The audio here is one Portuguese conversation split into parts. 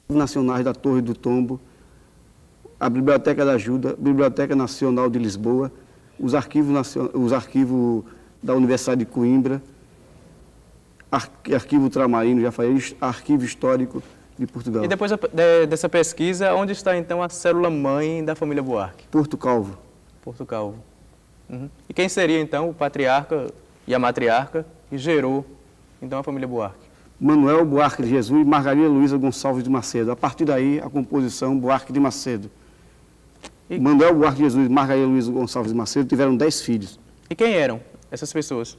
nacionais da Torre do Tombo, a Biblioteca da Ajuda, Biblioteca Nacional de Lisboa, os arquivos da Universidade de Coimbra, Arquivo Tramarino, já falei, Arquivo Histórico de Portugal. E depois dessa pesquisa, onde está então a célula-mãe da família Buarque? Porto Calvo. Porto Calvo. Uhum. E quem seria então o patriarca e a matriarca que gerou então a família Buarque? Manuel Buarque de Jesus e Margarida Luísa Gonçalves de Macedo. A partir daí, a composição Buarque de Macedo. Manuel Buarque de Jesus e Margarida Luísa Gonçalves de Macedo tiveram 10 filhos. E quem eram essas pessoas?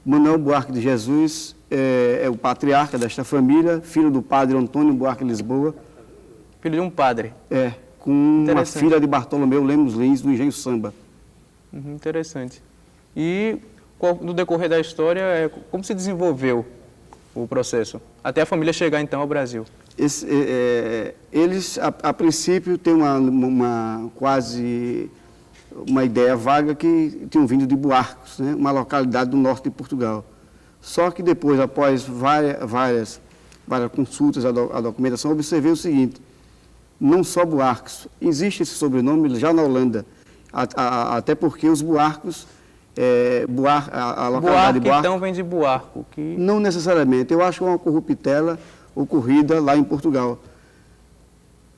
Manuel Buarque de Jesus é o patriarca desta família, filho do padre Antônio Buarque de Lisboa. Filho de um padre? Com uma filha de Bartolomeu Lemos Lins, do Engenho Samba. Interessante. E no decorrer da história, como se desenvolveu o processo, até a família chegar então ao Brasil? Eles, a princípio, têm quase uma ideia vaga que tinham vindo de Buarcos, né? Uma localidade do norte de Portugal. Só que depois, após várias consultas à documentação, observei o seguinte: não só Buarcos, existe esse sobrenome já na Holanda, até porque os Buarcos, a localidade de Buarque, então vem de Buarco? Não necessariamente, eu acho que é uma corruptela ocorrida lá em Portugal,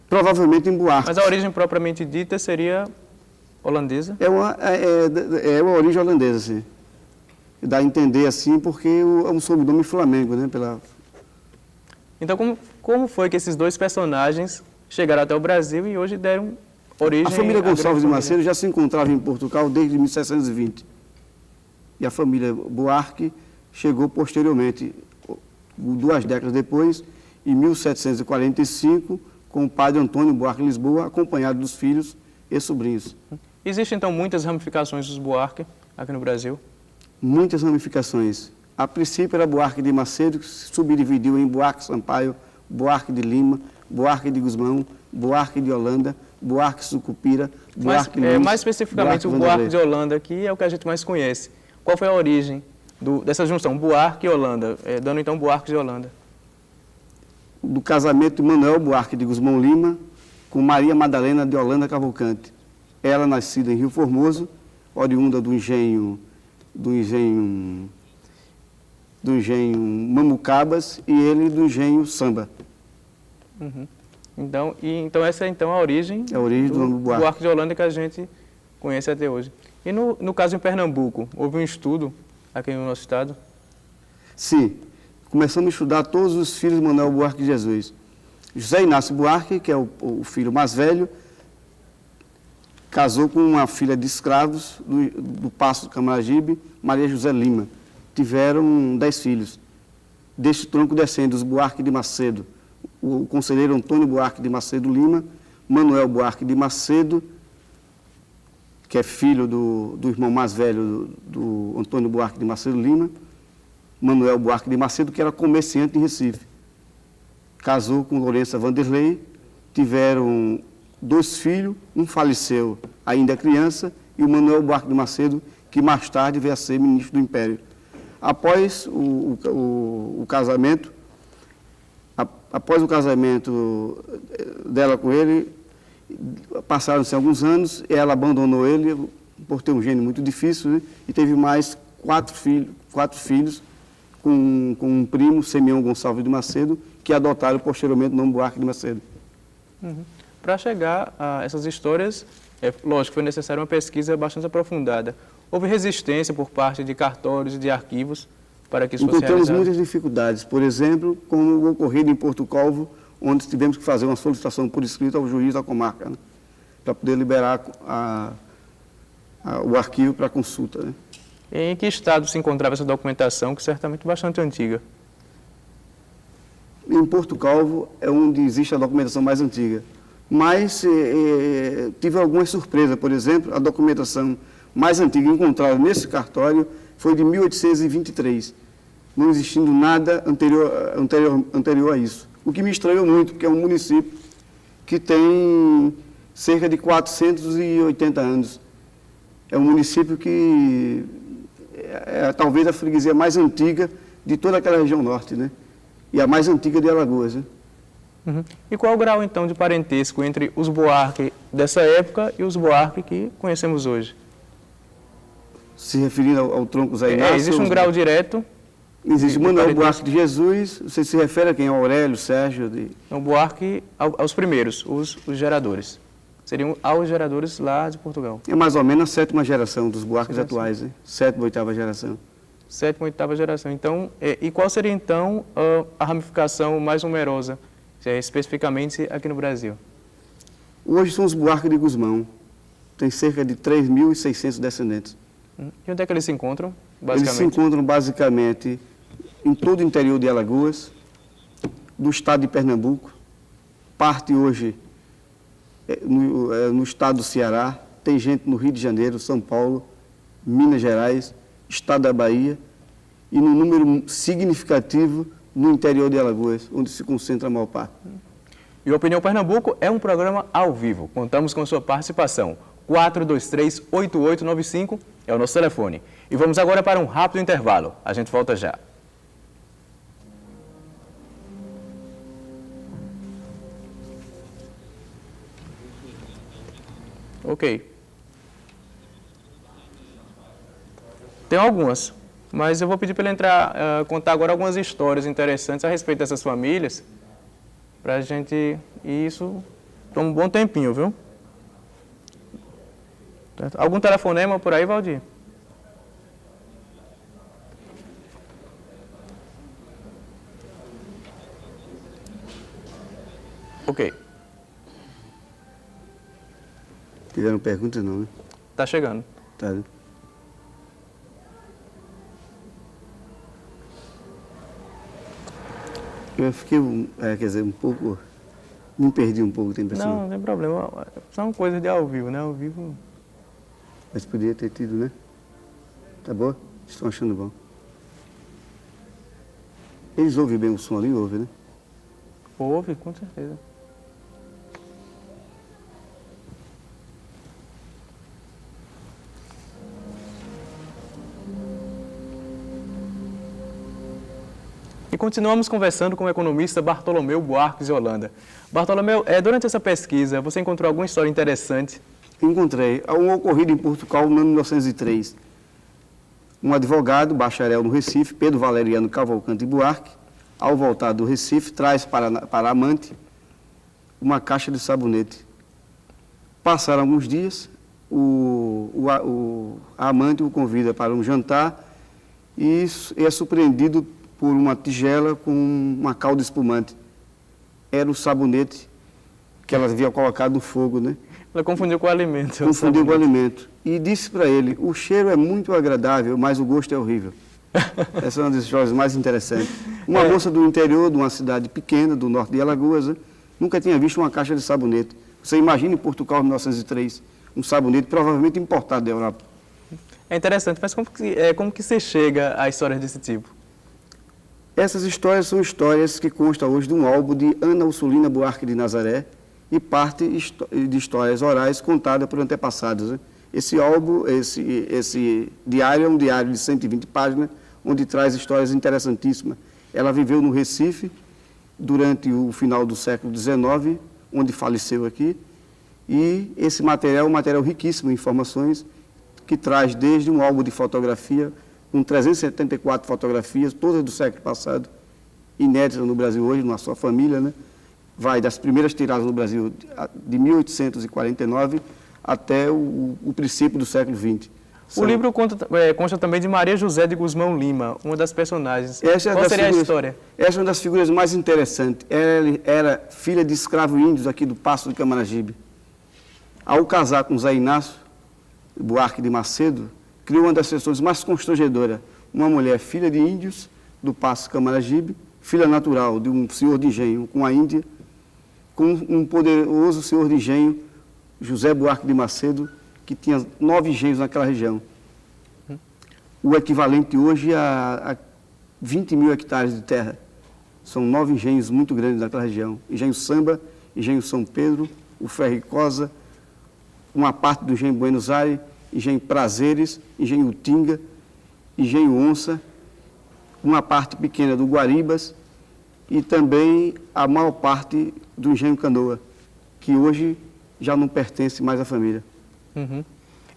provavelmente em Buarque. Mas a origem propriamente dita seria holandesa? É uma origem holandesa, sim. Dá a entender assim, porque é um sobrenome Flamengo, né? Então, como foi que esses dois personagens chegaram até o Brasil e hoje deram origem... A família Gonçalves de Macedo já se encontrava em Portugal desde 1720. E a família Buarque chegou posteriormente, 2 décadas depois, em 1745, com o padre Antônio Buarque de Lisboa, acompanhado dos filhos e sobrinhos. Existem, então, muitas ramificações dos Buarque aqui no Brasil? Muitas ramificações. A princípio era Buarque de Macedo, que se subdividiu em Buarque Sampaio, Buarque de Lima, Buarque de Gusmão, Buarque de Holanda, Buarque Sucupira, Buarque Luís, mais especificamente o Buarque de Holanda aqui é o que a gente mais conhece. Qual foi a origem dessa junção, Buarque e Holanda, dando então Buarque de Holanda? Do casamento de Manuel Buarque de Gusmão Lima com Maria Madalena de Holanda Cavalcante. Ela nascida em Rio Formoso, oriunda do engenho Mamucabas e ele do engenho Samba. Então essa é então a origem, do Buarque de Holanda que a gente conhece até hoje. E no caso em Pernambuco, houve um estudo aqui no nosso estado? Sim, começamos a estudar todos os filhos de Manuel Buarque de Jesus. José Inácio Buarque, que é o filho mais velho, casou com uma filha de escravos do Paço do Camaragibe, Maria José Lima. Tiveram 10 filhos. Deste tronco descendem os Buarque de Macedo, o conselheiro Antônio Buarque de Macedo Lima, Manuel Buarque de Macedo, que é filho do irmão mais velho do Antônio Buarque de Macedo Lima, Manuel Buarque de Macedo, que era comerciante em Recife. Casou com Lourença Vanderlei, tiveram 2 filhos, um faleceu ainda criança, e o Manuel Buarque de Macedo, que mais tarde veio a ser ministro do Império. Após o casamento, dela com ele, passaram-se alguns anos, ela abandonou ele por ter um gênio muito difícil, né? E teve mais 4 filhos com um primo, Simeão Gonçalves de Macedo, que adotaram posteriormente o nome Buarque de Macedo. Para chegar a essas histórias, lógico, foi necessária uma pesquisa bastante aprofundada. Houve resistência por parte de cartórios e de arquivos para que isso fosse realizado? Encontramos muitas dificuldades, por exemplo, como o ocorrido em Porto Calvo, onde tivemos que fazer uma solicitação por escrito ao juiz da comarca, né, para poder liberar o arquivo para consulta. Né. Em que estado se encontrava essa documentação, que certamente é bastante antiga? Em Porto Calvo é onde existe a documentação mais antiga. Mas tive algumas surpresas. Por exemplo, a documentação mais antiga encontrada nesse cartório foi de 1823, não existindo nada anterior a isso. O que me estranhou muito, porque é um município que tem cerca de 480 anos. É um município que talvez a freguesia mais antiga de toda aquela região norte, né? E a mais antiga de Alagoas, né? Uhum. E qual o grau, então, de parentesco entre os Buarque dessa época e os Buarque que conhecemos hoje? Se referindo ao tronco Zé Inácio... Existe um grau direto? Existe Manuel Buarque de Jesus, você se refere a quem? Aurélio, Sérgio? Não, Buarque aos primeiros, os geradores. Seriam aos geradores lá de Portugal. É mais ou menos a 7ª geração dos Buarques atuais, né? 7ª, 8ª geração. 7ª, 8ª geração. Então, e qual seria, então, a ramificação mais numerosa, especificamente aqui no Brasil? Hoje são os Buarque de Gusmão. Tem cerca de 3.600 descendentes. E onde é que eles se encontram, basicamente? Eles se encontram, basicamente, em todo o interior de Alagoas, do estado de Pernambuco, parte hoje no estado do Ceará, tem gente no Rio de Janeiro, São Paulo, Minas Gerais, estado da Bahia, e num número significativo no interior de Alagoas, onde se concentra a maior parte. E o Opinião Pernambuco é um programa ao vivo. Contamos com sua participação. 423-8895 é o nosso telefone. E vamos agora para um rápido intervalo. A gente volta já. Ok. Tem algumas, mas eu vou pedir para ele entrar, contar agora algumas histórias interessantes a respeito dessas famílias, para a gente... E isso toma um bom tempinho, viu? Algum telefonema por aí, Valdir? Ok. Tiveram perguntas não, né? Tá chegando. Tá, né? Eu fiquei, quer dizer, um pouco... Me perdi um pouco, tem impressão. Não tem problema. São coisas de ao vivo, né? Ao vivo... Mas podia ter tido, né? Tá bom? Estão achando bom. Eles ouvem bem o som ali, ouvem, né? Ouve, com certeza. E continuamos conversando com o economista Bartolomeu Buarque de Holanda. Bartolomeu, durante essa pesquisa, você encontrou alguma história interessante? Encontrei. Há um ocorrido em Portugal no ano 1903. Um advogado, bacharel no Recife, Pedro Valeriano Cavalcante Buarque, ao voltar do Recife, traz para a amante uma caixa de sabonete. Passaram alguns dias, a amante o convida para um jantar e é surpreendido por uma tigela com uma calda espumante. Era o sabonete que ela havia colocado no fogo, né? Ela confundiu com o alimento. Confundiu com o alimento. E disse para ele, o cheiro é muito agradável, mas o gosto é horrível. Essa é uma das histórias mais interessantes. Uma moça do interior, de uma cidade pequena, do norte de Alagoas, né, nunca tinha visto uma caixa de sabonete. Você imagina em Portugal, em 1903, um sabonete provavelmente importado da Europa. É interessante, mas como que você chega a histórias desse tipo? Essas histórias são histórias que constam hoje de um álbum de Ana Ursulina Buarque de Nazaré e parte de histórias orais contadas por antepassados, né? Esse álbum, esse diário é um diário de 120 páginas, onde traz histórias interessantíssimas. Ela viveu no Recife durante o final do século XIX, onde faleceu aqui, e esse material é um material riquíssimo em informações, que traz desde um álbum de fotografia, com 374 fotografias, todas do século passado, inéditas no Brasil hoje, na sua família, né? Vai das primeiras tiradas no Brasil de 1849 até o princípio do século XX. O livro consta também de Maria José de Gusmão Lima, uma das personagens. Qual seria a história? Essa é uma das figuras mais interessantes. Ela era filha de escravos índios aqui do Paço de Camaragibe. Ao casar com Zé Inácio Buarque de Macedo, criou uma das pessoas mais constrangedoras. Uma mulher filha de índios do Paço de Camaragibe, filha natural de um senhor de engenho com a Índia, com um poderoso senhor de engenho, José Buarque de Macedo, que tinha 9 engenhos naquela região. O equivalente hoje a 20 mil hectares de terra. São 9 engenhos muito grandes naquela região. Engenho Samba, Engenho São Pedro, o Ferricosa, uma parte do Engenho Buenos Aires, Engenho Prazeres, Engenho Utinga, Engenho Onça, uma parte pequena do Guaribas e também a maior parte do engenho Canoa, que hoje já não pertence mais à família. Uhum.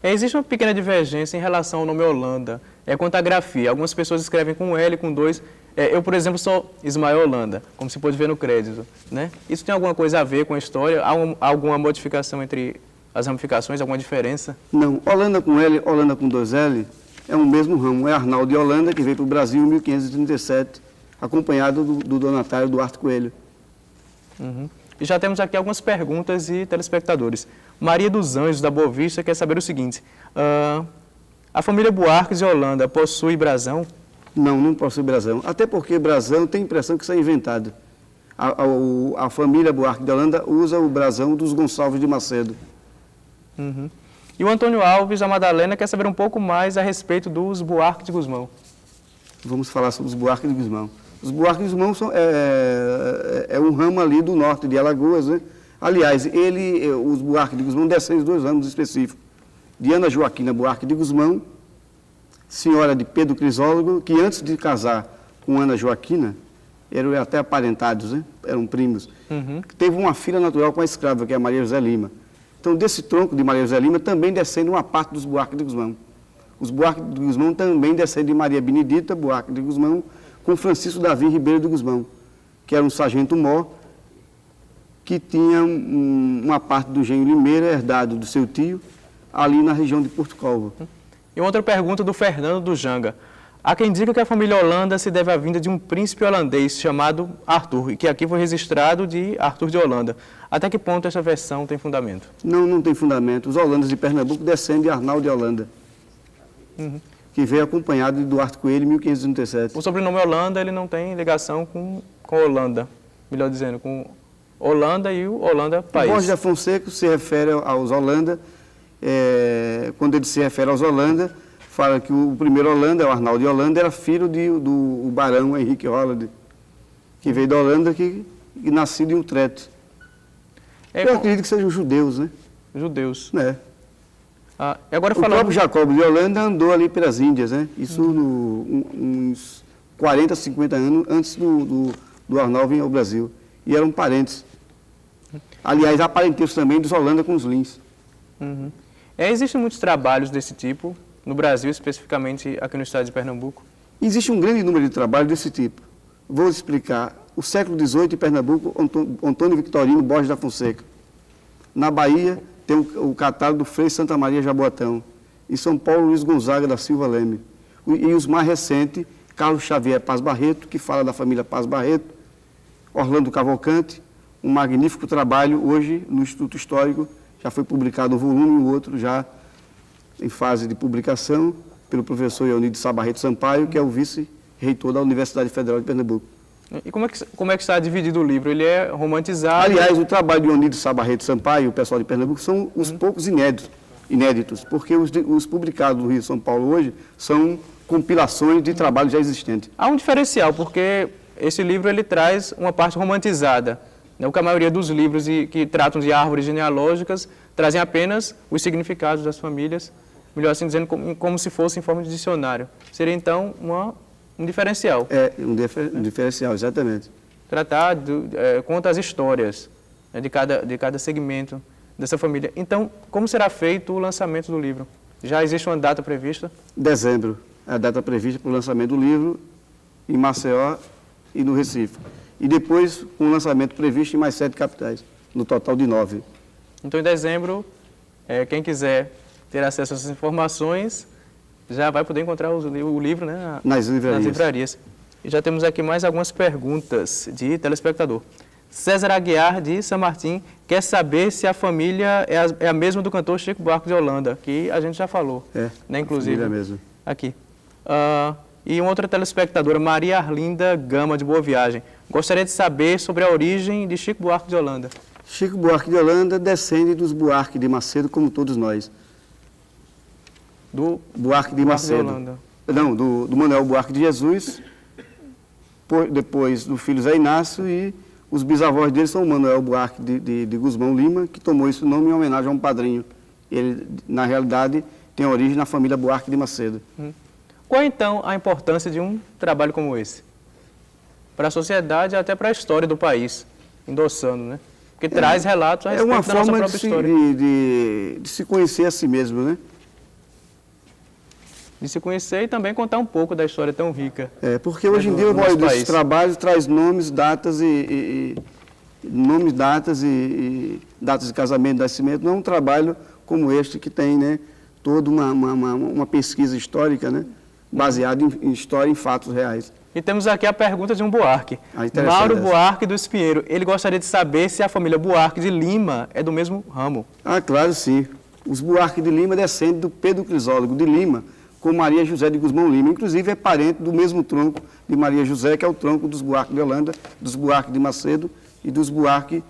Existe uma pequena divergência em relação ao nome Holanda, quanto à grafia. Algumas pessoas escrevem com L, com dois. Eu, por exemplo, sou Ismael Holanda, como se pode ver no crédito, né? Isso tem alguma coisa a ver com a história? Há alguma modificação entre as ramificações, alguma diferença? Não, Holanda com L, Holanda com dois L, é o mesmo ramo. É Arnaldo de Holanda, que veio para o Brasil em 1537, acompanhado do donatário Duarte Coelho. Uhum. E já temos aqui algumas perguntas de telespectadores. Maria dos Anjos, da Boa Vista, quer saber o seguinte: a família Buarques de Holanda possui brasão? Não, não possui brasão. Até porque brasão tem a impressão que isso é inventado. A família Buarque de Holanda usa o brasão dos Gonçalves de Macedo. Uhum. E o Antônio Alves, da Madalena, quer saber um pouco mais a respeito dos Buarque de Gusmão. Vamos falar sobre os Buarque de Gusmão. Os Buarque de Gusmão é um ramo ali do norte de Alagoas, né? Aliás, os Buarque de Gusmão descem os dois ramos específicos. De Ana Joaquina Buarque de Gusmão, senhora de Pedro Crisólogo, que antes de casar com Ana Joaquina, eram até aparentados, né? Eram primos. Uhum. Teve uma filha natural com a escrava, que é a Maria José Lima. Então, desse tronco de Maria José Lima, também descende uma parte dos Buarque de Gusmão. Os Buarque de Gusmão também descendem de Maria Benedita Buarque de Gusmão, com Francisco Davi Ribeiro de Gusmão, que era um sargento-mor, que tinha uma parte do engenho Limeira, herdado do seu tio, ali na região de Porto Calvo. E outra pergunta do Fernando do Janga. Há quem diga que a família Holanda se deve à vinda de um príncipe holandês chamado Arthur, e que aqui foi registrado de Arthur de Holanda. Até que ponto essa versão tem fundamento? Não, não tem fundamento. Os holandas de Pernambuco descendem de Arnaldo de Holanda, que veio acompanhado de Duarte Coelho em 1537. O sobrenome Holanda, ele não tem ligação com Holanda, melhor dizendo, com Holanda e o Holanda país. Borges da Fonseca se refere aos Holanda, quando ele se refere aos Holanda, fala que o primeiro Holanda, o Arnaldo de Holanda, era filho do barão Henrique Holland, que veio da Holanda, que nascido em Utrecht. Eu acredito que sejam judeus, né? Judeus. Agora, o próprio Jacobo de Holanda andou ali pelas Índias, né? Isso uns 40, 50 anos antes do Arnaldo vir ao Brasil. E eram parentes. Aliás, há parentesco também dos Holanda com os Lins. Uhum. Existem muitos trabalhos desse tipo, no Brasil, especificamente aqui no estado de Pernambuco? Existe um grande número de trabalhos desse tipo. Vou explicar. O século XVIII em Pernambuco, Antônio Victorino Borges da Fonseca. Na Bahia, tem o catálogo do Frei Santa Maria Jaboatão. Em São Paulo, Luiz Gonzaga da Silva Leme. E os mais recentes, Carlos Xavier Paz Barreto, que fala da família Paz Barreto, Orlando Cavalcante, um magnífico trabalho hoje no Instituto Histórico, já foi publicado um volume e o outro já em fase de publicação, pelo professor Eunice Sá Barreto Sampaio, que é o vice-reitor da Universidade Federal de Pernambuco. E como é que está dividido o livro? Ele é romantizado? Aliás, o trabalho de Eunice Sá Barreto Sampaio, o pessoal de Pernambuco, são os poucos inéditos, porque os publicados no Rio e São Paulo hoje são compilações de trabalhos já existentes. Há um diferencial, porque esse livro ele traz uma parte romantizada, né? O que a maioria dos livros que tratam de árvores genealógicas trazem apenas os significados das famílias, melhor assim dizendo, como se fosse em forma de dicionário. Seria então um diferencial. Um diferencial, exatamente. Tratar, conta as histórias, né, de cada segmento dessa família. Então, como será feito o lançamento do livro? Já existe uma data prevista? Dezembro, a data prevista para o lançamento do livro em Maceió e no Recife. E depois, com o lançamento previsto em mais 7 capitais, no total de 9. Então, em dezembro, quem quiser ter acesso a essas informações, já vai poder encontrar o livro, né, nas livrarias. E já temos aqui mais algumas perguntas de telespectador. César Aguiar, de São Martim, quer saber se a família é a mesma do cantor Chico Buarque de Holanda, que a gente já falou, né, inclusive, a família mesmo. Aqui. E uma outra telespectadora, Maria Arlinda Gama, de Boa Viagem, gostaria de saber sobre a origem de Chico Buarque de Holanda. Chico Buarque de Holanda descende dos Buarque de Macedo, como todos nós. Do Buarque de Macedo. De Holanda. Não, do Manuel Buarque de Jesus, depois do filho Zé Inácio, e os bisavós dele são o Manuel Buarque de Gusmão Lima, que tomou esse nome em homenagem a um padrinho. Ele, na realidade, tem origem na família Buarque de Macedo. Qual, então, a importância de um trabalho como esse para a sociedade e até para a história do país, endossando, né? Porque traz relatos a É respeito uma da nossa forma própria história. de se conhecer a si mesmo, né? De se conhecer e também contar um pouco da história tão rica. Porque hoje em dia a maioria desses trabalhos traz nomes, datas nomes, datas e datas de casamento, de nascimento. Não é um trabalho como este que tem, né, toda uma pesquisa histórica, né, baseada em história, em fatos reais. E temos aqui a pergunta de um Buarque. Interessante Mauro essa. Buarque do Espinheiro. Ele gostaria de saber se a família Buarque de Lima é do mesmo ramo. Ah, claro, sim. Os Buarque de Lima descendem do Pedro Crisólogo de Lima, com Maria José de Guzmão Lima. Inclusive é parente do mesmo tronco de Maria José, que é o tronco dos Buarque de Holanda, dos Buarque de Macedo e dos Buarque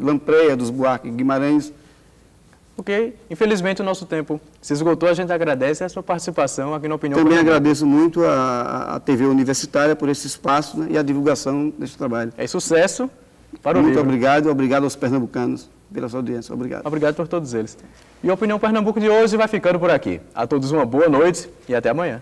Lampreia, dos Buarque Guimarães. Ok, infelizmente o nosso tempo se esgotou, a gente agradece a sua participação aqui na Opinião Também Pernambuco. agradeço muito a TV Universitária por esse espaço, né, e a divulgação deste trabalho. É sucesso para o Muito livro. obrigado, obrigado aos pernambucanos pela sua audiência. Obrigado. Obrigado por todos eles. E a Opinião Pernambuco de hoje vai ficando por aqui. A todos uma boa noite e até amanhã.